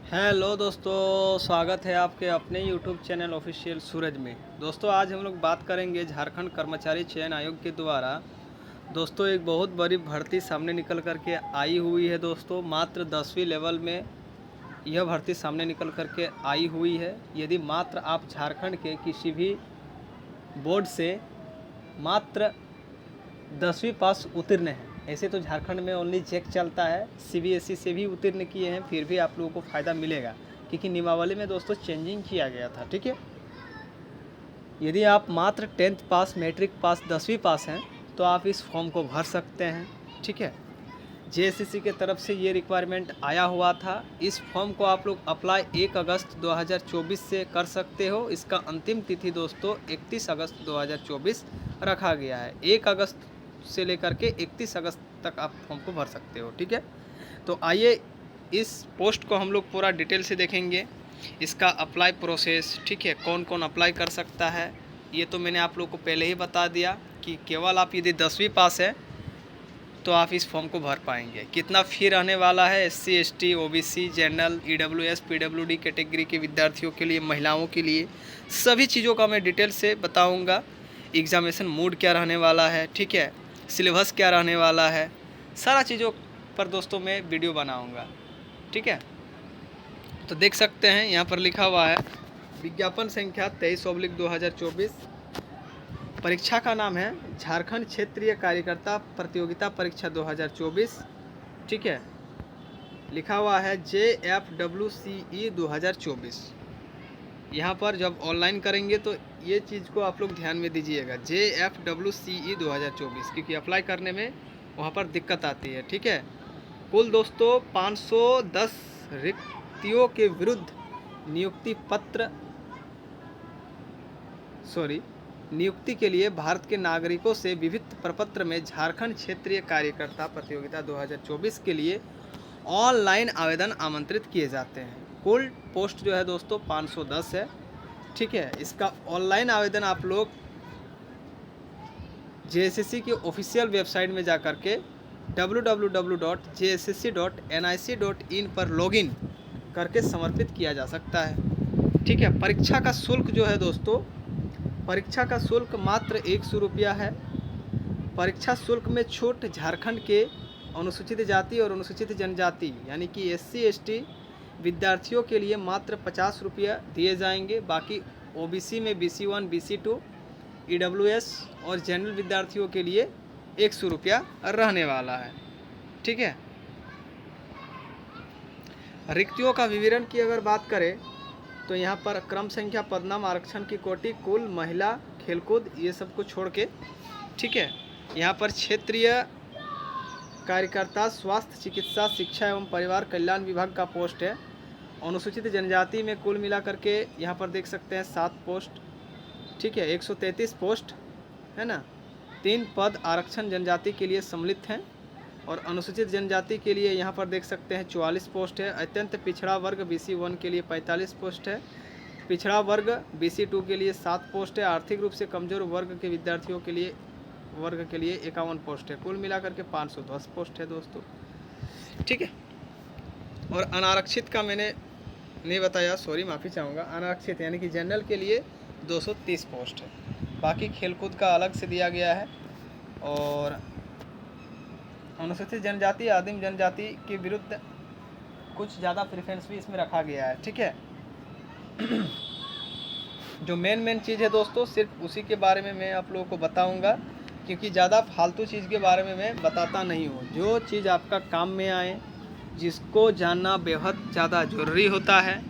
Hello दोस्तों, स्वागत है आपके अपने यूट्यूब चैनल ऑफिशियल सूरज में। दोस्तों आज हम लोग बात करेंगे झारखंड कर्मचारी चयन आयोग के द्वारा दोस्तों एक बहुत बड़ी भर्ती सामने निकल कर के आई हुई है। दोस्तों मात्र 10वीं लेवल में यह भर्ती सामने निकल कर के आई हुई है। यदि मात्र आप झारखंड के किसी भी बोर्ड से मात्र 10वीं पास उत्तीर्ण हैं, ऐसे तो झारखंड में ओनली चेक चलता है, सीबीएसई से भी उत्तीर्ण किए हैं फिर भी आप लोगों को फ़ायदा मिलेगा, क्योंकि नियमावली में दोस्तों चेंजिंग किया गया था। ठीक है, यदि आप मात्र 10th पास, मैट्रिक पास, 10वीं पास हैं तो आप इस फॉर्म को भर सकते हैं। ठीक है, जेएसएससी के तरफ से ये रिक्वायरमेंट आया हुआ था। इस फॉर्म को आप लोग अप्लाई 1 अगस्त 2024 से कर सकते हो। इसका अंतिम तिथि दोस्तों 31 अगस्त 2024 रखा गया है। 1 अगस्त से लेकर के 31 अगस्त तक आप फॉर्म को भर सकते हो। ठीक है, तो आइए इस पोस्ट को हम लोग पूरा डिटेल से देखेंगे, इसका अप्लाई प्रोसेस। ठीक है, कौन कौन अप्लाई कर सकता है ये तो मैंने आप लोग को पहले ही बता दिया कि केवल आप यदि 10वीं पास है तो आप इस फॉर्म को भर पाएंगे। कितना फ़ी रहने वाला है SC, ST, OBC, general, EWS, PWD category के विद्यार्थियों के लिए, महिलाओं के लिए, सभी चीज़ों का मैं डिटेल से बताऊंगा। एग्जामिनेशन मोड क्या रहने वाला है, ठीक है, सिलेबस क्या रहने वाला है, सारा चीज़ों पर दोस्तों मैं वीडियो बनाऊँगा। ठीक है, तो देख सकते हैं यहाँ पर लिखा हुआ है विज्ञापन संख्या 23/2024। परीक्षा का नाम है झारखंड क्षेत्रीय कार्यकर्ता प्रतियोगिता परीक्षा 2024। ठीक है, लिखा हुआ है JFWCE 2024। यहाँ पर जब ऑनलाइन करेंगे तो ये चीज़ को आप लोग ध्यान में दीजिएगा, JFWCE 2024, क्योंकि अप्लाई करने में वहाँ पर दिक्कत आती है। ठीक है, कुल दोस्तों 510 रिक्तियों के विरुद्ध नियुक्ति के लिए भारत के नागरिकों से विभिन्न प्रपत्र में झारखंड क्षेत्रीय कार्यकर्ता प्रतियोगिता 2024 के लिए ऑनलाइन आवेदन आमंत्रित किए जाते हैं। कुल पोस्ट जो है दोस्तों 510 है। ठीक है, इसका ऑनलाइन आवेदन आप लोग जेएसएससी की ऑफिशियल वेबसाइट में जा कर के www.jssc.nic.in पर लॉगिन करके समर्पित किया जा सकता है। ठीक है, परीक्षा का शुल्क जो है दोस्तों, परीक्षा का शुल्क मात्र 100 रुपया है। परीक्षा शुल्क में छूट झारखंड के अनुसूचित जाति और अनुसूचित जनजाति यानी कि एससी, एसटी विद्यार्थियों के लिए मात्र 50 रुपया दिए जाएंगे। बाकी ओबीसी में BC1, BC2, ईडब्ल्यूएस और जनरल विद्यार्थियों के लिए 100 रुपया रहने वाला है। ठीक है, रिक्तियों का विवरण की अगर बात करें तो यहाँ पर क्रम संख्या, पदनाम, आरक्षण की कोटि, कुल, महिला, खेलकूद, ये सब को छोड़ के, ठीक है, यहाँ पर क्षेत्रीय कार्यकर्ता स्वास्थ्य, चिकित्सा, शिक्षा एवं परिवार कल्याण विभाग का पोस्ट है। अनुसूचित जनजाति में कुल मिला करके यहाँ पर देख सकते हैं 7 पोस्ट। ठीक है, 133 पोस्ट है ना। 3 पद आरक्षण जनजाति के लिए सम्मिलित हैं और अनुसूचित जनजाति के लिए यहाँ पर देख सकते हैं 44 पोस्ट है। अत्यंत पिछड़ा वर्ग BC1 के लिए 45 पोस्ट है। पिछड़ा वर्ग BC2 के लिए 7 पोस्ट है। आर्थिक रूप से कमज़ोर वर्ग के विद्यार्थियों के लिए 51 पोस्ट है। कुल मिलाकर के 510 पोस्ट है दोस्तों। ठीक है, और अनारक्षित का मैंने नहीं बताया, सॉरी, माफ़ी चाहूँगा। अनारक्षित यानी कि जनरल के लिए 230 पोस्ट है। बाकी खेलकूद का अलग से दिया गया है। और अनुसूचित जनजाति, आदिम जनजाति के विरुद्ध कुछ ज़्यादा प्रेफरेंस भी इसमें रखा गया है। ठीक है, जो मेन चीज़ है दोस्तों, सिर्फ उसी के बारे में मैं आप लोगों को बताऊंगा, क्योंकि ज़्यादा फालतू चीज़ के बारे में मैं बताता नहीं हूँ। जो चीज़ आपका काम में आए, जिसको जानना बेहद ज़्यादा ज़रूरी होता है,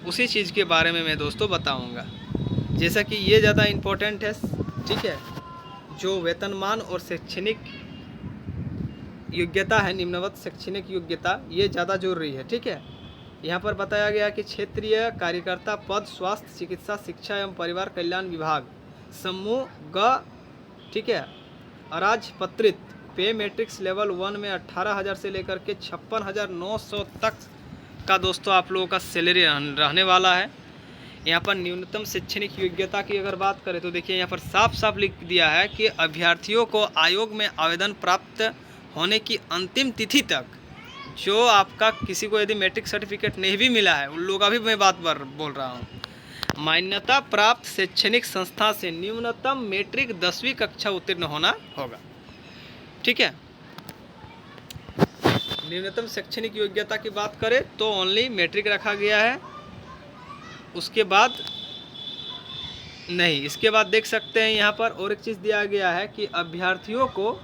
उसी चीज़ के बारे में मैं दोस्तों बताऊँगा। जैसा कि ये ज़्यादा इम्पोर्टेंट है। ठीक है, जो वेतनमान और शैक्षणिक योग्यता है, निम्नवत शैक्षणिक योग्यता, ये ज़्यादा जरूरी है। ठीक है, यहाँ पर बताया गया कि क्षेत्रीय कार्यकर्ता पद स्वास्थ्य, चिकित्सा, शिक्षा एवं परिवार कल्याण विभाग समूह ग। ठीक है, अराजपत्रित पे मैट्रिक्स लेवल 1 में 18,000 से लेकर के 56,900 तक का दोस्तों आप लोगों का सैलरी रहने वाला है। यहाँ पर न्यूनतम शैक्षणिक योग्यता की अगर बात करें तो देखिए यहाँ पर साफ साफ लिख दिया है कि अभ्यर्थियों को आयोग में आवेदन प्राप्त होने की अंतिम तिथि तक जो आपका किसी को यदि मैट्रिक सर्टिफिकेट नहीं भी मिला है, उन लोगों का भी मैं बात बोल रहा हूँ, मान्यता प्राप्त शैक्षणिक संस्था से न्यूनतम मैट्रिक 10वीं कक्षा उत्तीर्ण होना होगा। ठीक है, न्यूनतम शैक्षणिक योग्यता की बात करें तो ओनली मैट्रिक रखा गया है, उसके बाद नहीं। इसके बाद देख सकते हैं यहाँ पर और एक चीज़ दिया गया है कि अभ्यर्थियों को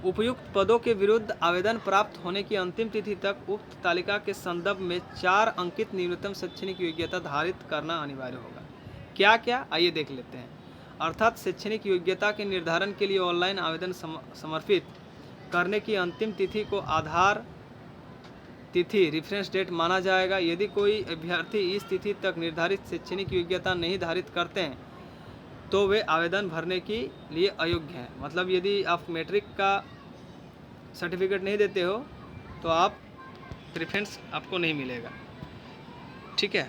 उपयुक्त पदों के विरुद्ध आवेदन प्राप्त होने की अंतिम तिथि तक उक्त तालिका के संदर्भ में 4 अंकित न्यूनतम शैक्षणिक योग्यता धारित करना अनिवार्य होगा। क्या क्या, आइए देख लेते हैं। अर्थात शैक्षणिक योग्यता के निर्धारण के लिए ऑनलाइन आवेदन समर्पित करने की अंतिम तिथि को आधार तिथि रेफरेंस डेट माना जाएगा। यदि कोई अभ्यर्थी इस तिथि तक निर्धारित शैक्षणिक योग्यता नहीं धारित करते हैं तो वे आवेदन भरने के लिए अयोग्य हैं। मतलब यदि आप मैट्रिक का सर्टिफिकेट नहीं देते हो तो आप प्रेफरेंस आपको नहीं मिलेगा। ठीक है,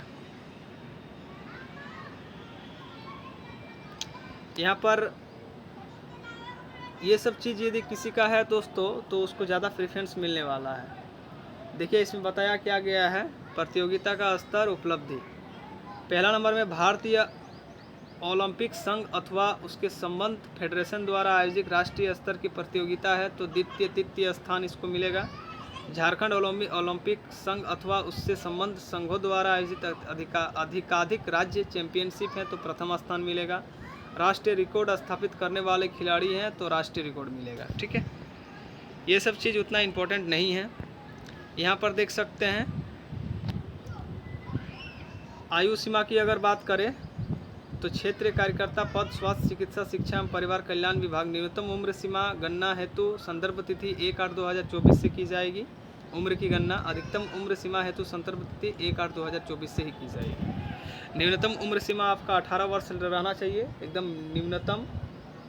यहाँ पर ये सब चीज़ यदि किसी का है दोस्तों तो उसको ज़्यादा प्रेफरेंस मिलने वाला है। देखिए इसमें बताया क्या गया है, प्रतियोगिता का स्तर, उपलब्धि। पहला नंबर में भारतीय ओलंपिक संघ अथवा उसके संबद्ध फेडरेशन द्वारा आयोजित राष्ट्रीय स्तर की प्रतियोगिता है तो द्वितीय तृतीय स्थान इसको मिलेगा। झारखंड ओलंपिक संघ अथवा उससे संबद्ध संघों द्वारा आयोजित अधिकाधिक राज्य चैंपियनशिप है तो प्रथम स्थान मिलेगा। राष्ट्रीय रिकॉर्ड स्थापित करने वाले खिलाड़ी हैं तो राष्ट्रीय रिकॉर्ड मिलेगा। ठीक है, ये सब चीज़ उतना इम्पोर्टेंट नहीं है। यहाँ पर देख सकते हैं आयु सीमा की अगर बात करें तो क्षेत्रीय कार्यकर्ता पद, स्वास्थ्य, चिकित्सा, शिक्षा एवं परिवार कल्याण विभाग। न्यूनतम उम्र सीमा गणना हेतु संदर्भ तिथि 1/8/2024 से की जाएगी। उम्र की गणना अधिकतम उम्र सीमा हेतु संदर्भ तिथि 1/8/2024 से ही की जाएगी। न्यूनतम उम्र सीमा आपका 18 वर्ष रहना चाहिए, एकदम न्यूनतम।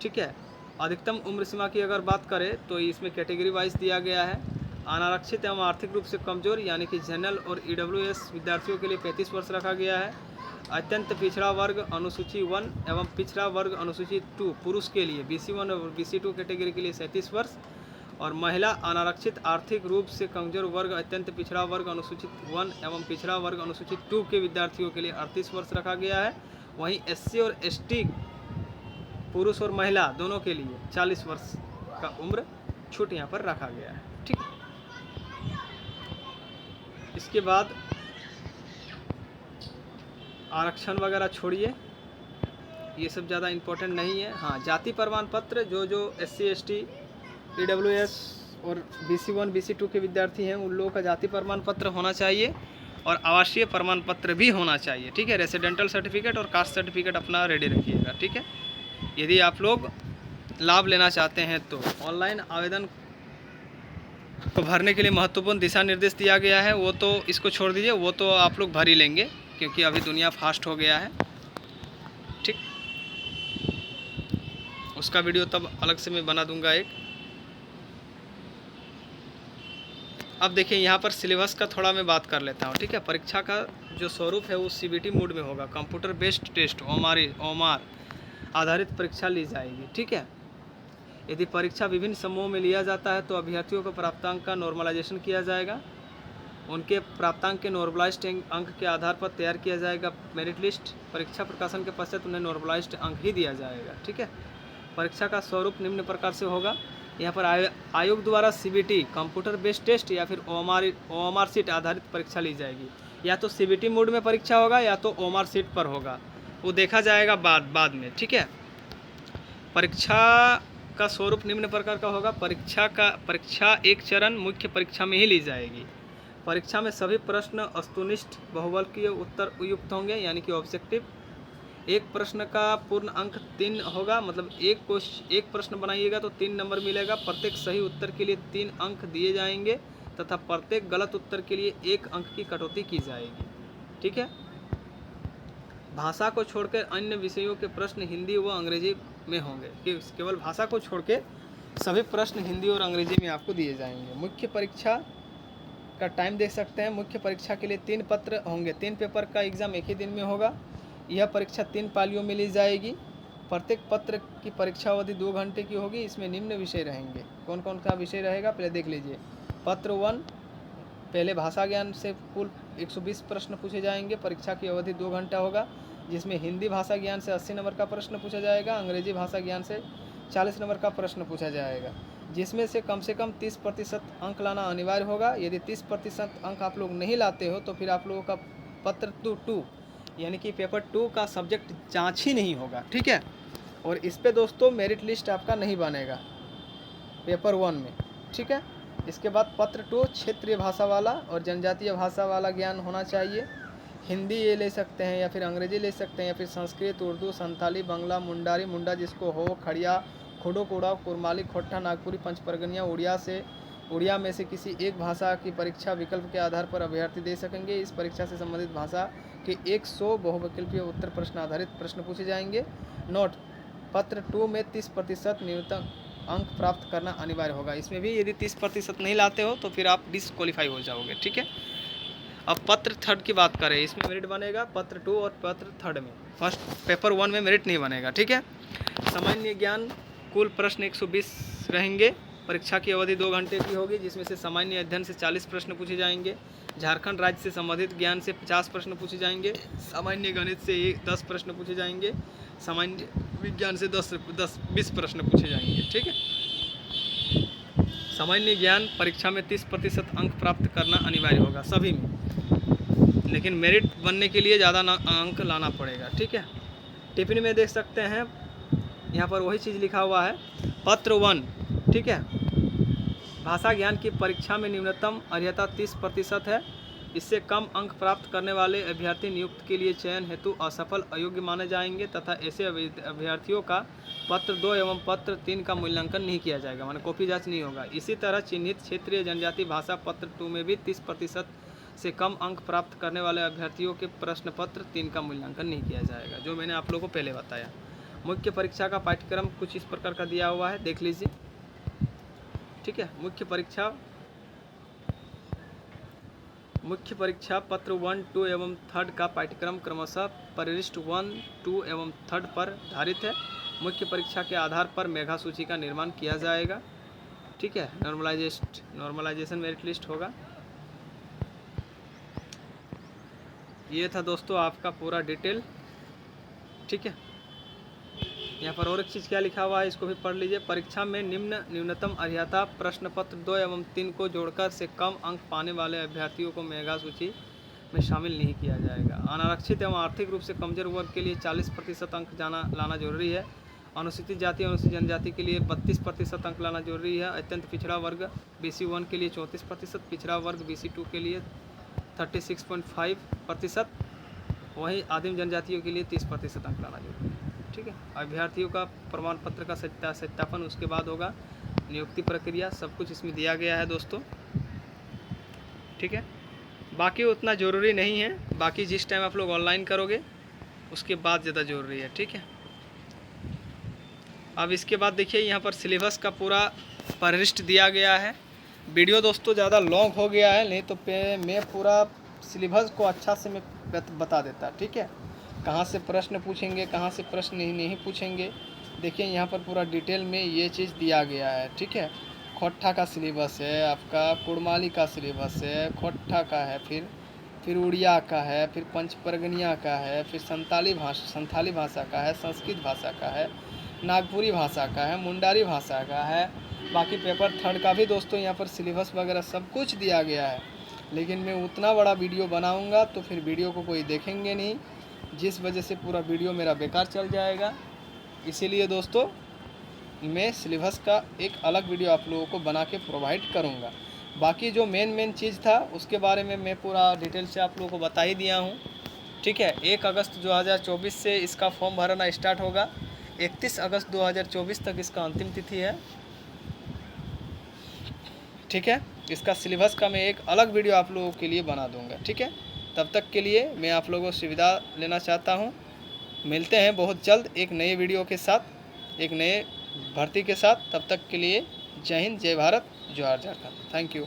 ठीक है, अधिकतम उम्र सीमा की अगर बात करें तो इसमें कैटेगरी वाइज दिया गया है। अनारक्षित एवं आर्थिक रूप से कमजोर यानी कि जनरल और ईडब्ल्यूएस विद्यार्थियों के लिए 35 वर्ष रखा गया है। अत्यंत पिछड़ा वर्ग अनुसूची 1 एवं पिछड़ा वर्ग अनुसूची 2 पुरुष के लिए BC1 और BC2 कैटेगरी के लिए 37 वर्ष और महिला अनारक्षित आर्थिक रूप से कमजोर वर्ग अत्यंत पिछड़ा वर्ग अनुसूचित 1 एवं पिछड़ा वर्ग अनुसूचित 2 के विद्यार्थियों के लिए 38 वर्ष रखा गया है। वहीं SC और ST पुरुष और महिला दोनों के लिए 40 वर्ष का उम्र छूट यहाँ पर रखा गया है। ठीक है, इसके बाद आरक्षण वगैरह छोड़िए, ये सब ज़्यादा इम्पोर्टेंट नहीं है। हाँ, जाति प्रमाण पत्र जो SC ST EWS और BC1 BC2 के विद्यार्थी हैं उन लोगों का जाति प्रमाण पत्र होना चाहिए और आवासीय प्रमाण पत्र भी होना चाहिए। ठीक है, रेसिडेंटल सर्टिफिकेट और कास्ट सर्टिफिकेट अपना रेडी रखिएगा। ठीक है, यदि आप लोग लाभ लेना चाहते हैं तो ऑनलाइन आवेदन को भरने के लिए महत्वपूर्ण दिशा निर्देश दिया गया है। वो तो इसको छोड़ दीजिए, वो तो आप लोग भर ही लेंगे क्योंकि अभी दुनिया फास्ट हो गया है। ठीक, उसका वीडियो तब अलग से मैं बना दूंगा एक। अब देखिए यहाँ पर सिलेबस का थोड़ा मैं बात कर लेता हूँ। ठीक है, परीक्षा का जो स्वरूप है वो CBT मोड में होगा। कंप्यूटर बेस्ड टेस्ट OMR आधारित परीक्षा ली जाएगी। ठीक है, यदि परीक्षा विभिन्न समूहों में लिया जाता है तो अभ्यर्थियों को प्राप्तांक का नॉर्मलाइजेशन किया जाएगा। उनके प्राप्तांक के नॉर्मलाइज्ड अंक के आधार पर तैयार किया जाएगा मेरिट लिस्ट। परीक्षा प्रकाशन के पश्चात उन्हें नॉर्मलाइज्ड अंक ही दिया जाएगा। ठीक है, परीक्षा का स्वरूप निम्न प्रकार से होगा। यहाँ पर आयोग द्वारा CBT कंप्यूटर बेस्ड टेस्ट या फिर OMR सीट आधारित परीक्षा ली जाएगी। या तो CBT मोड में परीक्षा होगा या तो OMR सीट पर होगा, वो देखा जाएगा बाद में। ठीक है, परीक्षा का स्वरूप निम्न प्रकार का होगा। परीक्षा एक चरण मुख्य परीक्षा में ही ली जाएगी। परीक्षा में सभी प्रश्न वस्तुनिष्ठ बहुबलकीय उत्तर युक्त होंगे यानी कि ऑब्जेक्टिव। एक प्रश्न का पूर्ण अंक 3 होगा, मतलब एक प्रश्न बनाइएगा तो 3 नंबर मिलेगा। प्रत्येक सही उत्तर के लिए 3 अंक दिए जाएंगे तथा प्रत्येक गलत उत्तर के लिए 1 अंक की कटौती की जाएगी। ठीक है, भाषा को छोड़कर अन्य विषयों के प्रश्न हिंदी व अंग्रेजी में होंगे। केवल भाषा को छोड़ के सभी प्रश्न हिंदी और अंग्रेजी में आपको दिए जाएंगे। मुख्य परीक्षा का टाइम देख सकते हैं। मुख्य परीक्षा के लिए 3 पत्र होंगे। 3 पेपर का एग्ज़ाम एक ही दिन में होगा। यह परीक्षा 3 पालियों में ली जाएगी। प्रत्येक पत्र की परीक्षा अवधि 2 घंटे की होगी। इसमें निम्न विषय रहेंगे। कौन कौन सा विषय रहेगा पहले देख लीजिए। पत्र 1 पहले भाषा ज्ञान से कुल 120 प्रश्न पूछे जाएंगे। परीक्षा की अवधि 2 घंटा होगा, जिसमें हिंदी भाषा ज्ञान से 80 नंबर का प्रश्न पूछा जाएगा, अंग्रेजी भाषा ज्ञान से 40 नंबर का प्रश्न पूछा जाएगा, जिसमें से कम 30% अंक लाना अनिवार्य होगा। यदि 30% अंक आप लोग नहीं लाते हो तो फिर आप लोगों का पत्र 2 यानी कि पेपर 2 का सब्जेक्ट जांच ही नहीं होगा, ठीक है। और इस पे दोस्तों मेरिट लिस्ट आपका नहीं बनेगा पेपर 1 में, ठीक है। इसके बाद पत्र 2 क्षेत्रीय भाषा वाला और जनजातीय भाषा वाला ज्ञान होना चाहिए। हिंदी ये ले सकते हैं या फिर अंग्रेजी ले सकते हैं या फिर संस्कृत, उर्दू, संथाली, बंगला, मुंडारी, मुंडा जिसको हो, खड़िया, खोडो, कोड़ा, कुरमाली, खोट्टा, नागपुरी, पंचपरगनिया, उड़िया में से किसी एक भाषा की परीक्षा विकल्प के आधार पर अभ्यर्थी दे सकेंगे। इस परीक्षा से संबंधित भाषा के 100 बहुविकल्पीय उत्तर प्रश्न आधारित प्रश्न पूछे जाएंगे। नोट: पत्र 2 में 30% न्यूनतम अंक प्राप्त करना अनिवार्य होगा। इसमें भी यदि 30% नहीं लाते हो तो फिर आप डिस्क्वालीफाई हो जाओगे, ठीक है। अब पत्र 3 की बात करें, इसमें मेरिट बनेगा पत्र 2 और पत्र 3 में। फर्स्ट पेपर 1 में मेरिट नहीं बनेगा, ठीक है। सामान्य ज्ञान कुल प्रश्न 120 रहेंगे। परीक्षा की अवधि 2 घंटे की होगी, जिसमें से सामान्य अध्ययन से 40 प्रश्न पूछे जाएंगे, झारखंड राज्य से संबंधित ज्ञान से 50 प्रश्न पूछे जाएंगे, सामान्य गणित से 10 प्रश्न पूछे जाएंगे, सामान्य विज्ञान से 20 प्रश्न पूछे जाएंगे, ठीक है। सामान्य ज्ञान परीक्षा में 30% अंक प्राप्त करना अनिवार्य होगा सभी में, लेकिन मेरिट बनने के लिए ज़्यादा अंक लाना पड़ेगा, ठीक है। टिप्पणी में देख सकते हैं, यहाँ पर वही चीज़ लिखा हुआ है। पत्र 1, ठीक है, भाषा ज्ञान की परीक्षा में न्यूनतम अर्हता 30% है। इससे कम अंक प्राप्त करने वाले अभ्यर्थी नियुक्ति के लिए चयन हेतु असफल अयोग्य माने जाएंगे तथा ऐसे अभ्यर्थियों का पत्र 2 एवं पत्र 3 का मूल्यांकन नहीं किया जाएगा, माने कॉपी जांच नहीं होगा। इसी तरह चिन्हित क्षेत्रीय जनजाति भाषा पत्र 2 में भी 30% से कम अंक प्राप्त करने वाले अभ्यर्थियों के प्रश्न पत्र 3 का मूल्यांकन नहीं किया जाएगा, जो मैंने आप लोगों को पहले बताया। मुख्य परीक्षा का पाठ्यक्रम कुछ इस प्रकार का दिया हुआ है, देख लीजिए, ठीक है। मुख्य परीक्षा पत्र 1, 2 एवं 3 का पाठ्यक्रम क्रमशः परिशिष्ट 1, 2 एवं 3 पर आधारित है। मुख्य परीक्षा के आधार पर मेधा सूची का निर्माण किया जाएगा, ठीक है। नॉर्मलाइजेशन मेरिट लिस्ट होगा। ये था दोस्तों आपका पूरा डिटेल, ठीक है। यहाँ पर और एक चीज़ क्या लिखा हुआ है, इसको भी पढ़ लीजिए। परीक्षा में न्यूनतम अर्हता प्रश्न पत्र 2 एवं 3 को जोड़कर से कम अंक पाने वाले अभ्यर्थियों को मेधा सूची में शामिल नहीं किया जाएगा। अनारक्षित एवं आर्थिक रूप से कमजोर वर्ग के लिए 40% अंक लाना जरूरी है। अनुसूचित जाति अनुसूचित जनजाति के लिए 32% अंक लाना जरूरी है। अत्यंत पिछड़ा वर्ग BC 1 के लिए 34%, पिछड़ा वर्ग BC 2 के लिए 36.5%, वहीं आदिम जनजातियों के लिए 30% अंक लाना जरूरी है, ठीक है। अभ्यर्थियों का प्रमाण पत्र का सत्यापन उसके बाद होगा। नियुक्ति प्रक्रिया सब कुछ इसमें दिया गया है दोस्तों, ठीक है। बाकी उतना ज़रूरी नहीं है, बाकी जिस टाइम आप लोग ऑनलाइन करोगे उसके बाद ज़्यादा ज़रूरी है, ठीक है। अब इसके बाद देखिए यहाँ पर सिलेबस का पूरा परिशिष्ट दिया गया है। वीडियो दोस्तों ज़्यादा लॉन्ग हो गया है, नहीं तो मैं पूरा सिलेबस को अच्छा से मैं बता देता, ठीक है। कहाँ से प्रश्न पूछेंगे, कहाँ से प्रश्न नहीं पूछेंगे, देखिए यहाँ पर पूरा डिटेल में ये चीज़ दिया गया है, ठीक है। खोट्ठा का सिलेबस है आपका, कुड़माली का सिलेबस है, खोट्ठा का है, फिर उड़िया का है, फिर पंचपरगनिया का है, फिर संथाली भाषा का है, संस्कृत भाषा का है, नागपुरी भाषा का है, मुंडारी भाषा का है। बाकी पेपर 3 का भी दोस्तों यहाँ पर सिलेबस वगैरह सब कुछ दिया गया है, लेकिन मैं उतना बड़ा वीडियो बनाऊँगा तो फिर वीडियो को कोई देखेंगे नहीं, जिस वजह से पूरा वीडियो मेरा बेकार चल जाएगा। इसीलिए दोस्तों मैं सिलेबस का एक अलग वीडियो आप लोगों को बना के प्रोवाइड करूंगा। बाकी जो मेन चीज़ था उसके बारे में मैं पूरा डिटेल से आप लोगों को बता ही दिया हूं, ठीक है। 1 अगस्त 2024 से इसका फॉर्म भरना स्टार्ट होगा। 31 अगस्त 2024 तक इसका अंतिम तिथि है, ठीक है। इसका सिलेबस का मैं एक अलग वीडियो आप लोगों के लिए बना दूँगा, ठीक है। तब तक के लिए मैं आप लोगों से विदा लेना चाहता हूं। मिलते हैं बहुत जल्द एक नए वीडियो के साथ, एक नए भर्ती के साथ। तब तक के लिए जय हिंद, जय भारत, जोहार झारखंड। Thank you.